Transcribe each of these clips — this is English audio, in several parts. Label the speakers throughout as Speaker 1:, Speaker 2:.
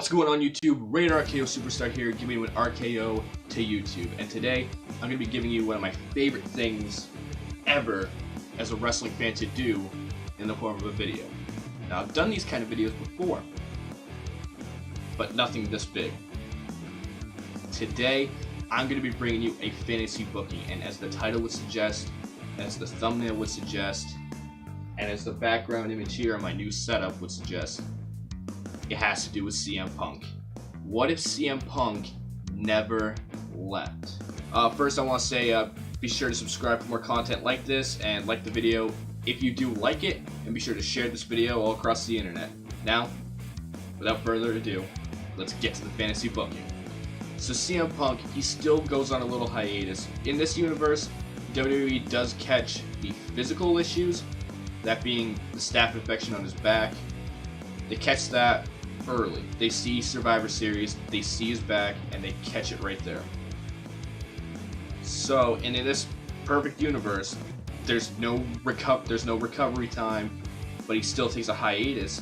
Speaker 1: What's going on YouTube? Rated RKO Superstar here, giving you an RKO to YouTube. And today, I'm going to be giving you one of my favorite things ever as a wrestling fan to do in the form of a video. Now, I've done these kind of videos before, but nothing this big. Today, I'm going to be bringing you a fantasy booking, and as the title would suggest, as the thumbnail would suggest, and as the background image here on my new setup would suggest, it has to do with CM Punk. What if CM Punk never left? First, I want to say be sure to subscribe for more content like this and like the video if you do like it, and be sure to share this video all across the internet. Now, without further ado, let's get to the fantasy booking. So CM Punk, he still goes on a little hiatus. In this universe, WWE does catch the physical issues, that being the staph infection on his back. They catch that early. They see Survivor Series, they see his back, and they catch it right there. So, and in this perfect universe, there's no recovery time, but he still takes a hiatus,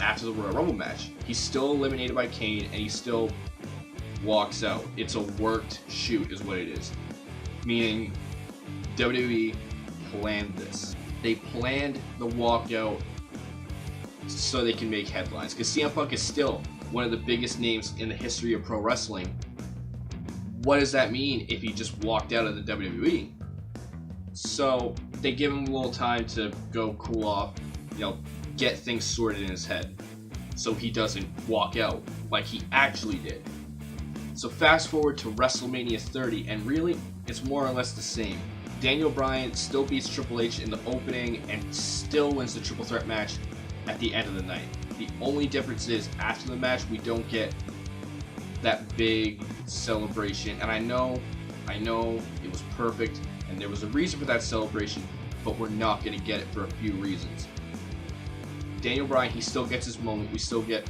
Speaker 1: after the Royal Rumble match. He's still eliminated by Kane, and he still walks out. It's a worked shoot is what it is. Meaning, WWE planned this. They planned the walkout so they can make headlines, because CM Punk is still one of the biggest names in the history of pro wrestling. What does that mean if he just walked out of the WWE? So they give him a little time to go cool off, get things sorted in his head, so he doesn't walk out like he actually did. So fast forward to WrestleMania 30, and really, it's more or less the same. Daniel Bryan still beats Triple H in the opening and still wins the triple threat match at the end of the night. The only difference is, after the match, we don't get that big celebration. And I know it was perfect, and there was a reason for that celebration, but we're not going to get it for a few reasons. Daniel Bryan, he still gets his moment. We still get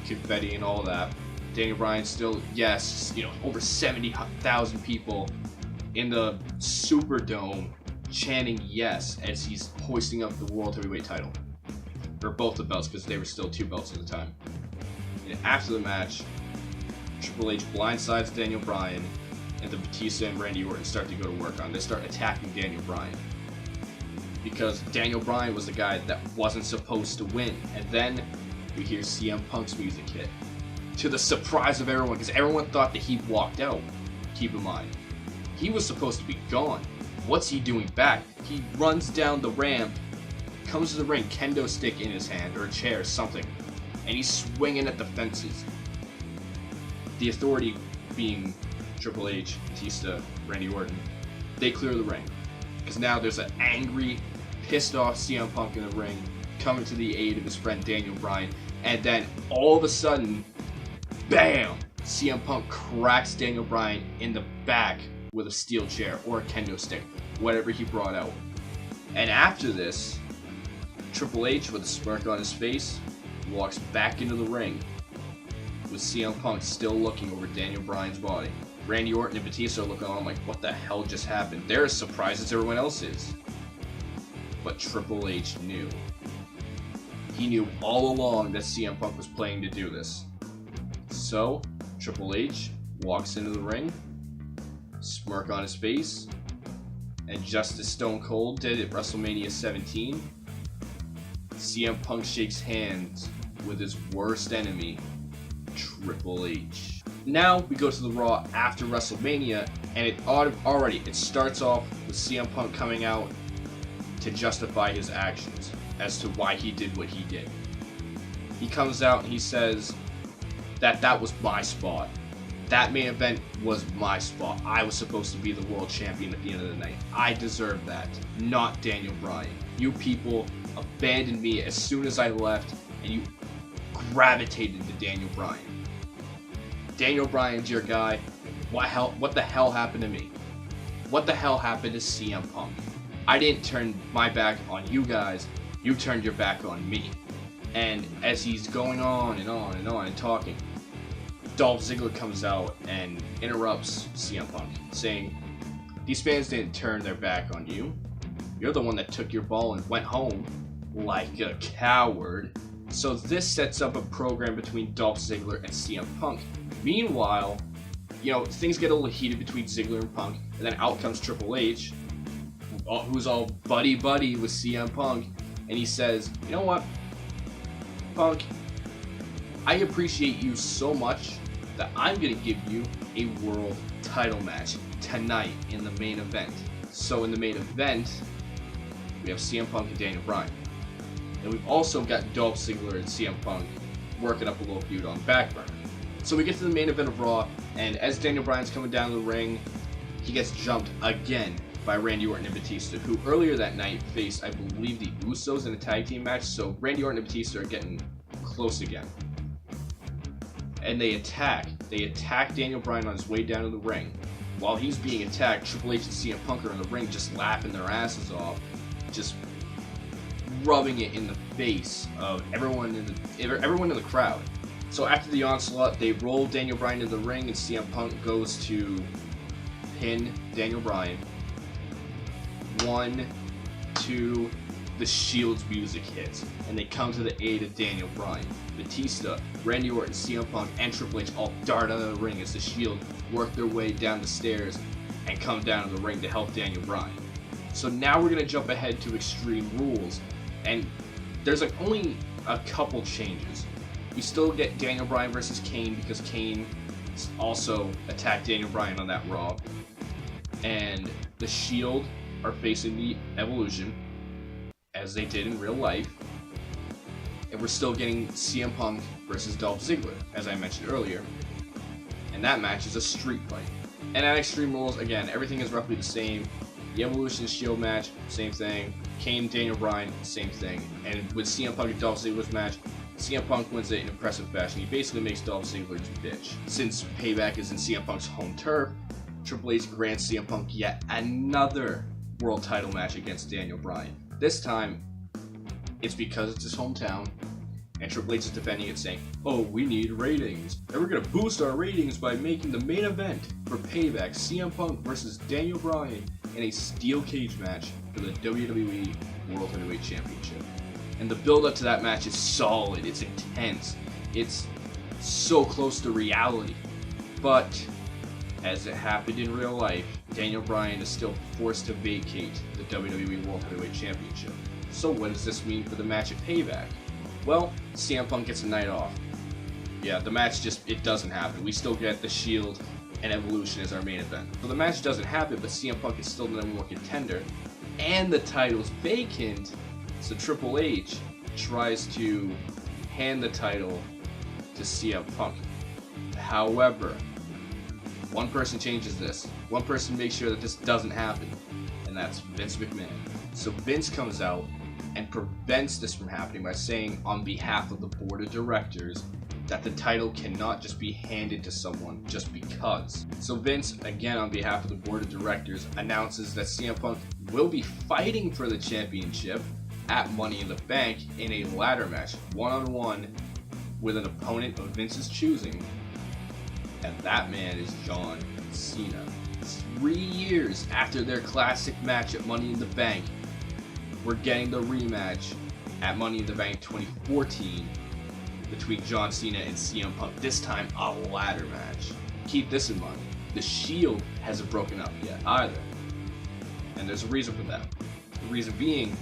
Speaker 1: confetti and all that. Daniel Bryan still, yes, over 70,000 people in the Superdome chanting yes as he's hoisting up the World Heavyweight title. Or both the belts, because they were still two belts at the time. And after the match, Triple H blindsides Daniel Bryan, and the Batista and Randy Orton start to go to work on. They start attacking Daniel Bryan, because Daniel Bryan was the guy that wasn't supposed to win. And then we hear CM Punk's music hit, to the surprise of everyone, because everyone thought that he walked out. Keep in mind, he was supposed to be gone. What's he doing back? He runs down the ramp, comes to the ring, kendo stick in his hand, or a chair, something, and he's swinging at the fences. The Authority, being Triple H, Batista, Randy Orton, they clear the ring, because now there's an angry, pissed off CM Punk in the ring, coming to the aid of his friend Daniel Bryan, and then all of a sudden, BAM! CM Punk cracks Daniel Bryan in the back with a steel chair, or a kendo stick, whatever he brought out. And after this, Triple H, with a smirk on his face, walks back into the ring, with CM Punk still looking over Daniel Bryan's body. Randy Orton and Batista are looking on like, what the hell just happened? They're as surprised as everyone else is. But Triple H knew. He knew all along that CM Punk was planning to do this. So, Triple H walks into the ring, smirk on his face, and just as Stone Cold did at WrestleMania 17, CM Punk shakes hands with his worst enemy, Triple H. Now we go to the Raw after WrestleMania, and it starts off with CM Punk coming out to justify his actions as to why he did what he did. He comes out and he says that was my spot. That main event was my spot. I was supposed to be the world champion at the end of the night. I deserve that, not Daniel Bryan. You people abandoned me as soon as I left, and you gravitated to Daniel Bryan. Daniel Bryan's your guy. What the hell happened to me? What the hell happened to CM Punk? I didn't turn my back on you guys. You turned your back on me. And as he's going on and on and on and talking, Dolph Ziggler comes out and interrupts CM Punk, saying, "These fans didn't turn their back on you. You're the one that took your ball and went home like a coward. So this sets up a program between Dolph Ziggler and CM Punk. Meanwhile, things get a little heated between Ziggler and Punk, and then out comes Triple H, who's all buddy-buddy with CM Punk, and he says, you know what, Punk, I appreciate you so much that I'm going to give you a world title match tonight in the main event. So in the main event, we have CM Punk and Daniel Bryan. And we've also got Dolph Ziggler and CM Punk working up a little feud on the back burner. So we get to the main event of Raw, and as Daniel Bryan's coming down the ring, he gets jumped again by Randy Orton and Batista, who earlier that night faced, I believe, the Usos in a tag team match. So Randy Orton and Batista are getting close again. And they attack Daniel Bryan on his way down to the ring. While he's being attacked, Triple H and CM Punk are in the ring just laughing their asses off, just rubbing it in the face of everyone in the crowd. So after the onslaught, they roll Daniel Bryan in the ring, and CM Punk goes to pin Daniel Bryan. 1, 2, the Shield's music hits, and they come to the aid of Daniel Bryan. Batista, Randy Orton, CM Punk, and Triple H all dart out of the ring as the Shield work their way down the stairs and come down to the ring to help Daniel Bryan. So now we're going to jump ahead to Extreme Rules, and there's only a couple changes. We still get Daniel Bryan versus Kane because Kane also attacked Daniel Bryan on that Raw. And the Shield are facing the Evolution, as they did in real life. And we're still getting CM Punk versus Dolph Ziggler, as I mentioned earlier. And that match is a street fight. And at Extreme Rules, again, everything is roughly the same. The Evolution Shield match, same thing. Kane, Daniel Bryan, same thing. And with CM Punk and Dolph Ziggler's match, CM Punk wins it in impressive fashion. He basically makes Dolph Ziggler's bitch. Since Payback is in CM Punk's home turf, Triple H grants CM Punk yet another world title match against Daniel Bryan. This time, it's because it's his hometown, and Triple H is defending it, saying, oh, we need ratings. And we're going to boost our ratings by making the main event for Payback CM Punk versus Daniel Bryan in a steel cage match for the WWE World Heavyweight Championship. And the build-up to that match is solid, it's intense, it's so close to reality. But, as it happened in real life, Daniel Bryan is still forced to vacate the WWE World Heavyweight Championship. So what does this mean for the match at Payback? Well, CM Punk gets a night off. Yeah, the match it doesn't happen. We still get the Shield and Evolution as our main event. So the match doesn't happen, but CM Punk is still the number one contender, and the title's vacant. So Triple H tries to hand the title to CM Punk. However, one person changes this. One person makes sure that this doesn't happen, and that's Vince McMahon. So Vince comes out and prevents this from happening by saying on behalf of the board of directors that the title cannot just be handed to someone just because. So Vince, again on behalf of the board of directors, announces that CM Punk will be fighting for the championship at Money in the Bank in a ladder match, one-on-one, with an opponent of Vince's choosing, and that man is John Cena. 3 years after their classic match at Money in the Bank, we're getting the rematch at Money in the Bank 2014 between John Cena and CM Punk, this time a ladder match. Keep this in mind, the Shield hasn't broken up yet either, and there's a reason for that. The reason being,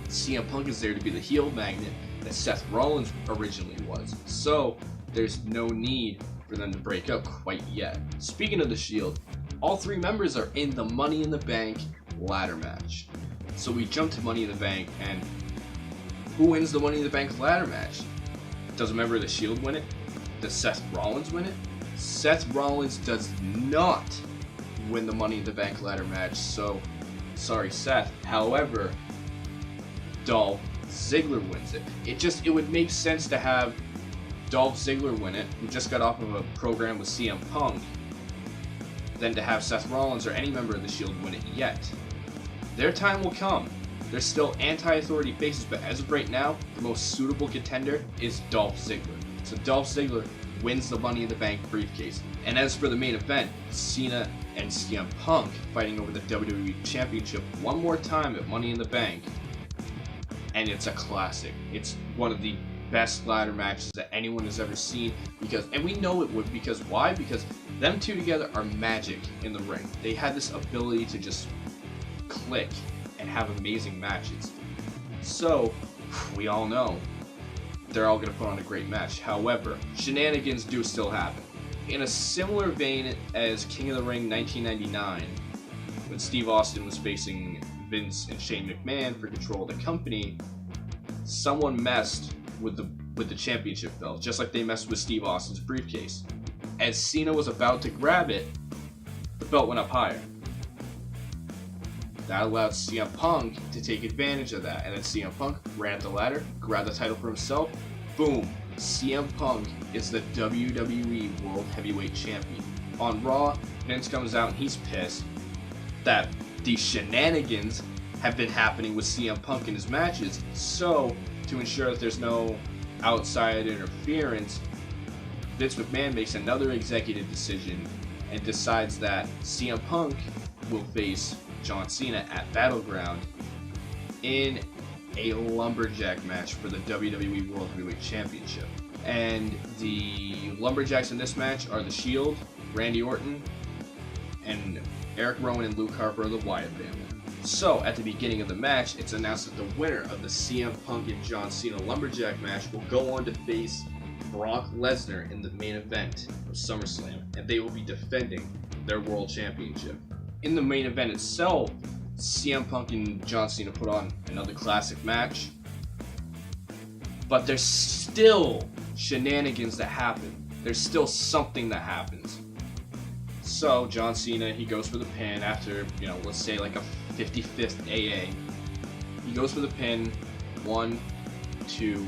Speaker 1: CM Punk is there to be the heel magnet that Seth Rollins originally was, so there's no need for them to break up quite yet. Speaking of the Shield, all 3 members are in the Money in the Bank ladder match. So we jump to Money in the Bank, and who wins the Money in the Bank ladder match? Does a member of the Shield win it? Does Seth Rollins win it? Seth Rollins does not win the Money in the Bank ladder match, so sorry Seth. However, Dolph Ziggler wins it. It would make sense to have Dolph Ziggler win it, who just got off of a program with CM Punk, than to have Seth Rollins or any member of the Shield win it yet. Their time will come. They're still anti-authority faces, but as of right now, the most suitable contender is Dolph Ziggler. So Dolph Ziggler wins the Money in the Bank briefcase. And as for the main event, Cena and CM Punk fighting over the WWE Championship one more time at Money in the Bank. and it's a classic. It's one of the best ladder matches that anyone has ever seen, and we know it would, because why? Because them two together are magic in the ring. They had this ability to just click and have amazing matches. So we all know they're all going to put on a great match. However, shenanigans do still happen. In a similar vein as King of the Ring 1999, when Steve Austin was facing Vince and Shane McMahon for control of the company, someone messed with the championship belt, just like they messed with Steve Austin's briefcase. As Cena was about to grab it, the belt went up higher. That allowed CM Punk to take advantage of that, and then CM Punk ran up the ladder, grabbed the title for himself. Boom! CM Punk is the WWE World Heavyweight Champion. On Raw, Vince comes out and he's pissed that these shenanigans have been happening with CM Punk in his matches. So, to ensure that there's no outside interference, Vince McMahon makes another executive decision and decides that CM Punk will face John Cena at Battleground in a lumberjack match for the WWE World Heavyweight Championship. And the lumberjacks in this match are The Shield, Randy Orton, and Eric Rowan and Luke Harper of the Wyatt family. So, at the beginning of the match, it's announced that the winner of the CM Punk and John Cena lumberjack match will go on to face Brock Lesnar in the main event of SummerSlam, and they will be defending their World Championship. In the main event itself, CM Punk and John Cena put on another classic match, but there's still shenanigans that happen. There's still something that happens. So John Cena, he goes for the pin after, let's say like a 55th AA. He goes for the pin, 1, 2,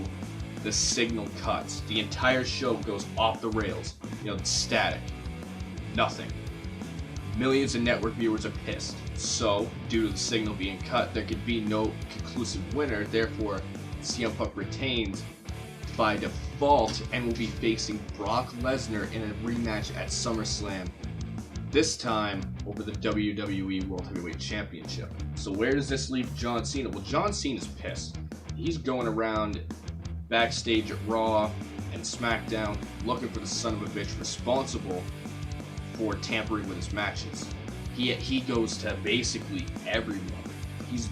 Speaker 1: the signal cuts. The entire show goes off the rails. It's static. Nothing. Millions of network viewers are pissed. So, due to the signal being cut, there could be no conclusive winner. Therefore, CM Punk retains by default and will be facing Brock Lesnar in a rematch at SummerSlam. This time over the WWE World Heavyweight Championship. So where does this leave John Cena? Well, John Cena's pissed. He's going around backstage at Raw and SmackDown looking for the son of a bitch responsible for tampering with his matches. He goes to basically everyone. He's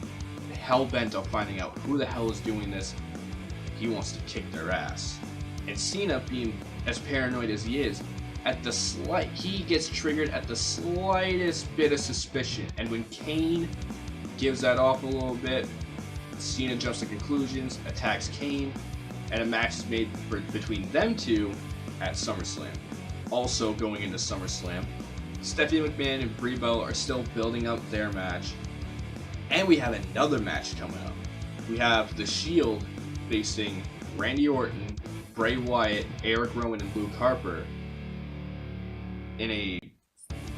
Speaker 1: hell-bent on finding out who the hell is doing this. He wants to kick their ass. And Cena, being as paranoid as he is, he gets triggered at the slightest bit of suspicion. And when Kane gives that off a little bit, Cena jumps to conclusions, attacks Kane, and a match is made between them two at SummerSlam. Also going into SummerSlam, Stephanie McMahon and Brie Bella are still building up their match. And we have another match coming up. We have The Shield facing Randy Orton, Bray Wyatt, Eric Rowan, and Luke Harper in a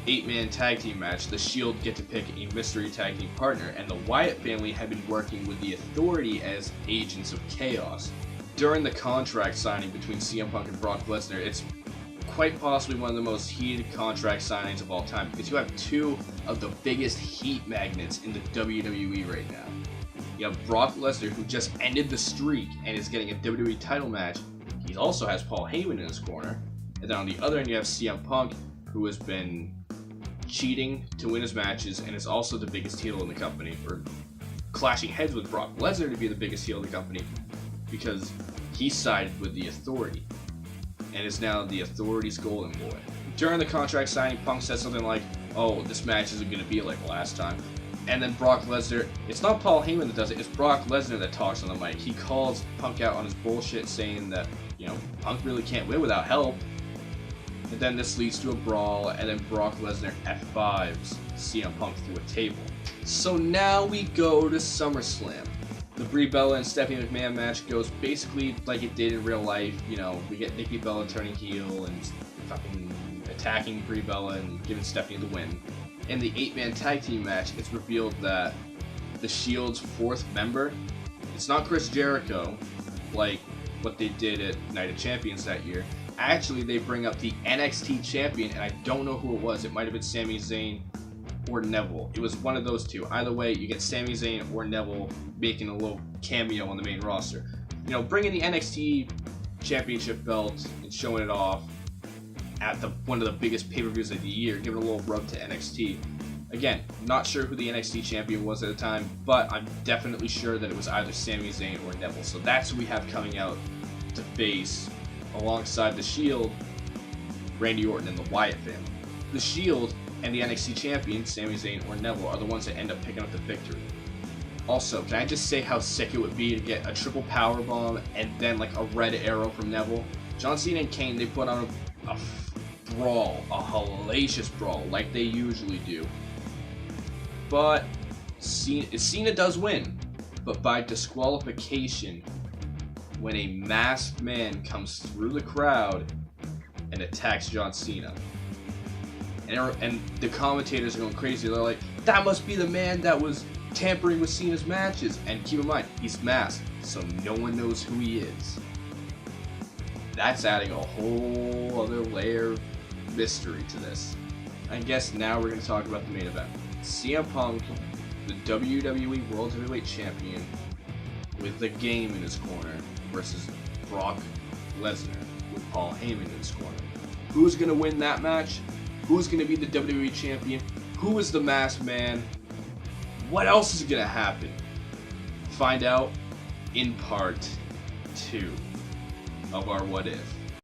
Speaker 1: 8-man tag team match. The Shield get to pick a mystery tag team partner, and the Wyatt family have been working with the Authority as agents of chaos. During the contract signing between CM Punk and Brock Lesnar, it's quite possibly one of the most heated contract signings of all time, because you have two of the biggest heat magnets in the WWE right now. You have Brock Lesnar, who just ended the streak and is getting a WWE title match. He also has Paul Heyman in his corner. And then on the other end, you have CM Punk, who has been cheating to win his matches and is also the biggest heel in the company, or clashing heads with Brock Lesnar to be the biggest heel in the company, because he sided with the Authority and is now the Authority's golden boy. During the contract signing, Punk said something like, "Oh, this match isn't going to be like last time." And then Brock Lesnar, it's not Paul Heyman that does it, it's Brock Lesnar that talks on the mic. He calls Punk out on his bullshit, saying that, Punk really can't win without help. And then this leads to a brawl, and then Brock Lesnar F5s CM Punk through a table. So now we go to SummerSlam. The Brie Bella and Stephanie McMahon match goes basically like it did in real life. We get Nikki Bella turning heel and fucking attacking Brie Bella and giving Stephanie the win. In the 8-man tag team match, it's revealed that the Shield's 4th member, it's not Chris Jericho, like what they did at Night of Champions that year. Actually, they bring up the NXT champion, and I don't know who it was. It might have been Sami Zayn, or Neville. It was one of those two. Either way, you get Sami Zayn or Neville making a little cameo on the main roster. You know, bringing the NXT Championship belt and showing it off at one of the biggest pay-per-views of the year, giving a little rub to NXT. Again, not sure who the NXT champion was at the time, but I'm definitely sure that it was either Sami Zayn or Neville. So that's who we have coming out to face, alongside The Shield, Randy Orton, and the Wyatt family. The Shield and the NXT champion, Sami Zayn or Neville, are the ones that end up picking up the victory. Also, can I just say how sick it would be to get a triple powerbomb and then like a red arrow from Neville? John Cena and Kane, they put on a brawl, a hellacious brawl, like they usually do. But Cena does win, but by disqualification when a masked man comes through the crowd and attacks John Cena. And the commentators are going crazy. They're like, that must be the man that was tampering with Cena's matches. And keep in mind, he's masked, so no one knows who he is. That's adding a whole other layer of mystery to this. I guess now we're going to talk about the main event. CM Punk, the WWE World Heavyweight Champion, with the Game in his corner, versus Brock Lesnar with Paul Heyman in his corner. Who's going to win that match? Who's going to be the WWE Champion? Who is the masked man? What else is going to happen? Find out in part 2 of our What If.